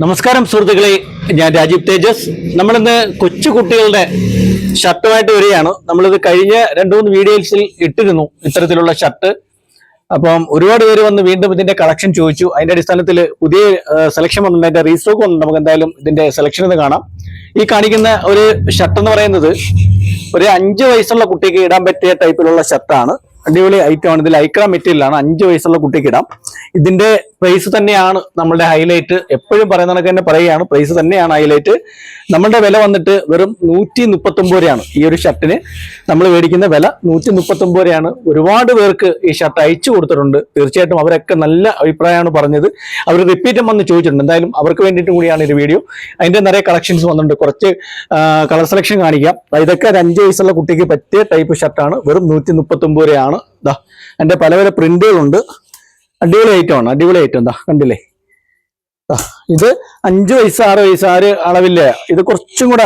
നമസ്കാരം സുഹൃത്തുക്കളെ, ഞാൻ രാജീവ് തേജസ്. നമ്മളിന്ന് കൊച്ചുകുട്ടികളുടെ ഷർട്ടുമായിട്ട് വരികയാണ്. നമ്മളിത് കഴിഞ്ഞ 2-3 വീഡിയോസിൽ ഇട്ടിരുന്നു ഇത്തരത്തിലുള്ള ഷർട്ട്. അപ്പം ഒരുപാട് പേര് വന്ന് വീണ്ടും ഇതിന്റെ കളക്ഷൻ ചോദിച്ചു. അതിന്റെ അടിസ്ഥാനത്തിൽ പുതിയ സെലക്ഷൻ വന്നിട്ടുണ്ട്, അതിന്റെ റീസ്റ്റോക്ക് വന്നിട്ടുണ്ട്. നമുക്ക് എന്തായാലും ഇതിന്റെ സെലക്ഷൻ ഒന്ന് കാണാം. ഈ കാണിക്കുന്ന ഒരു ഷർട്ട് എന്ന് പറയുന്നത് ഒരു 5 വയസ്സുള്ള കുട്ടിക്ക് ഇടാൻ പറ്റിയ ടൈപ്പിലുള്ള ഷർട്ടാണ്. അടിപൊളി ഐറ്റം ആണ്. ഇത് ലൈക്ര മെറ്റീരിയലാണ്. 5 വയസ്സുള്ള കുട്ടിക്ക് ഇടാം. ഇതിന്റെ പ്രൈസ് തന്നെയാണ് നമ്മളുടെ ഹൈലൈറ്റ്. എപ്പോഴും പറയുന്ന കണക്ക് തന്നെ പറയുകയാണ്, പ്രൈസ് തന്നെയാണ് ഹൈലൈറ്റ്. നമ്മളുടെ വില വന്നിട്ട് വെറും 139 രൂപയാണ്. ഈ ഒരു ഷർട്ടിന് നമ്മൾ മേടിക്കുന്ന വില 139 രൂപയാണ്. ഒരുപാട് പേർക്ക് ഈ ഷർട്ട് അയച്ചു കൊടുത്തിട്ടുണ്ട്. തീർച്ചയായിട്ടും അവരൊക്കെ നല്ല അഭിപ്രായമാണ് പറഞ്ഞത്. അവർ റിപ്പീറ്റും വന്ന് ചോദിച്ചിട്ടുണ്ട്. എന്തായാലും അവർക്ക് വേണ്ടിയിട്ട് കൂടിയാണ് ഈ വീഡിയോ. അതിന്റെ നിറയെ കളക്ഷൻസ് വന്നിട്ടുണ്ട്. കുറച്ച് കളർ സെലക്ഷൻ കാണിക്കാം. ഇതൊക്കെ ഒരു 5 വയസ്സുള്ള കുട്ടിക്ക് പറ്റിയ ടൈപ്പ് ഷർട്ടാണ്. വെറും 139 രൂപയാണ്. എന്റെ പല പല പ്രിന്റുകളുണ്ട്. അടിപൊളി ഐറ്റം ആണ്. അടിപൊളി ഐറ്റം എന്താ കണ്ടില്ലേ. ഇത് 5 വയസ്സ് 6 വയസ്സ് അളവില്ല. ഇത് കുറച്ചും കൂടെ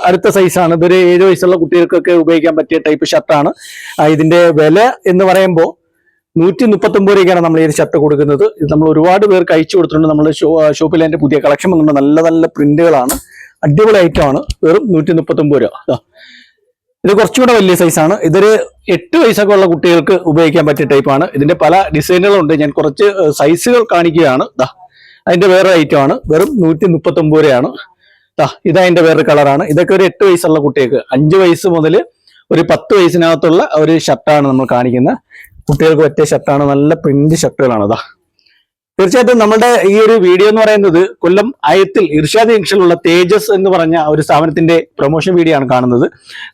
അടുത്ത സൈസാണ്. ഇതൊരു 7 വയസ്സുള്ള കുട്ടികൾക്കൊക്കെ ഉപയോഗിക്കാൻ പറ്റിയ ടൈപ്പ് ഷർട്ടാണ്. ഇതിന്റെ വില എന്ന് പറയുമ്പോൾ 139 രൂപയ്ക്കാണ് നമ്മൾ ഈ ഷർട്ട് കൊടുക്കുന്നത്. ഇത് നമ്മൾ ഒരുപാട് പേർക്ക് അയച്ചു കൊടുത്തിട്ടുണ്ട്. നമ്മൾ ഷോപ്പിൽ അതിന്റെ പുതിയ കളക്ഷൻ വന്നിട്ടുണ്ട്. നല്ല നല്ല പ്രിന്റുകളാണ്. അടിപൊളി ഐറ്റം ആണ്. വെറും 139 രൂപ. ഇത് കുറച്ചും കൂടെ വലിയ സൈസാണ്. ഇതൊരു 8 വയസ്സൊക്കെ ഉള്ള കുട്ടികൾക്ക് ഉപയോഗിക്കാൻ പറ്റിയ ടൈപ്പാണ്. ഇതിന്റെ പല ഡിസൈനുകളുണ്ട്. ഞാൻ കുറച്ച് സൈസുകൾ കാണിക്കുകയാണ്. അതിന്റെ വേറെ ഐറ്റം ആണ്. വെറും 139 രൂപയാണ്. ഇതതിന്റെ വേറെ കളറാണ്. ഇതൊക്കെ ഒരു 8 വയസ്സുള്ള കുട്ടികൾക്ക്, 5 വയസ്സ് മുതൽ ഒരു 10 വയസ്സിനകത്തുള്ള ഒരു ഷർട്ടാണ് നമ്മൾ കാണിക്കുന്നത്. കുട്ടികൾക്ക് പറ്റിയ ഷർട്ടാണ്. നല്ല പ്രിന്റ് ഷർട്ടുകളാണ്. തീർച്ചയായിട്ടും നമ്മുടെ ഈ ഒരു വീഡിയോ എന്ന് പറയുന്നത് കൊല്ലം അയത്തിൽ ഇർഷാദ് ജംഗ്ഷനിലുള്ള തേജസ് എന്ന് പറഞ്ഞ ഒരു സ്ഥാപനത്തിന്റെ പ്രൊമോഷൻ വീഡിയോ ആണ് കാണുന്നത്.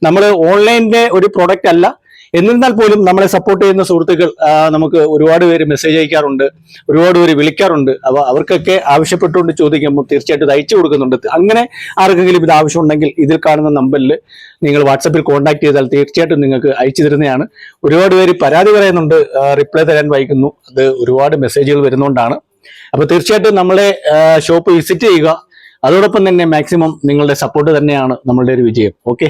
നമ്മൾ ഓൺലൈനിന്റെ ഒരു പ്രൊഡക്റ്റ് അല്ല. എന്നിരുന്നാൽ പോലും നമ്മളെ സപ്പോർട്ട് ചെയ്യുന്ന സുഹൃത്തുക്കൾ നമുക്ക് ഒരുപാട് പേര് മെസ്സേജ് അയക്കാറുണ്ട്, ഒരുപാട് പേര് വിളിക്കാറുണ്ട്. അപ്പോൾ അവർക്കൊക്കെ ആവശ്യപ്പെട്ടുകൊണ്ട് ചോദിക്കുമ്പോൾ തീർച്ചയായിട്ടും ഇത് അയച്ചു കൊടുക്കുന്നുണ്ട്. അങ്ങനെ ആർക്കെങ്കിലും ഇത് ആവശ്യമുണ്ടെങ്കിൽ ഇതിൽ കാണുന്ന നമ്പറിൽ നിങ്ങൾ വാട്സപ്പിൽ കോൺടാക്ട് ചെയ്താൽ തീർച്ചയായിട്ടും നിങ്ങൾക്ക് അയച്ചു തരുന്നതാണ്. ഒരുപാട് പേര് പരാതി പറയുന്നുണ്ട്, റിപ്ലൈ തരാൻ വൈകുന്നു. അത് ഒരുപാട് മെസ്സേജുകൾ വരുന്നതുകൊണ്ടാണ്. അപ്പോൾ തീർച്ചയായിട്ടും നമ്മളെ ഷോപ്പ് വിസിറ്റ് ചെയ്യുക. അതോടൊപ്പം തന്നെ മാക്സിമം നിങ്ങളുടെ സപ്പോർട്ട് തന്നെയാണ് നമ്മളുടെ ഒരു വിജയം. ഓക്കെ.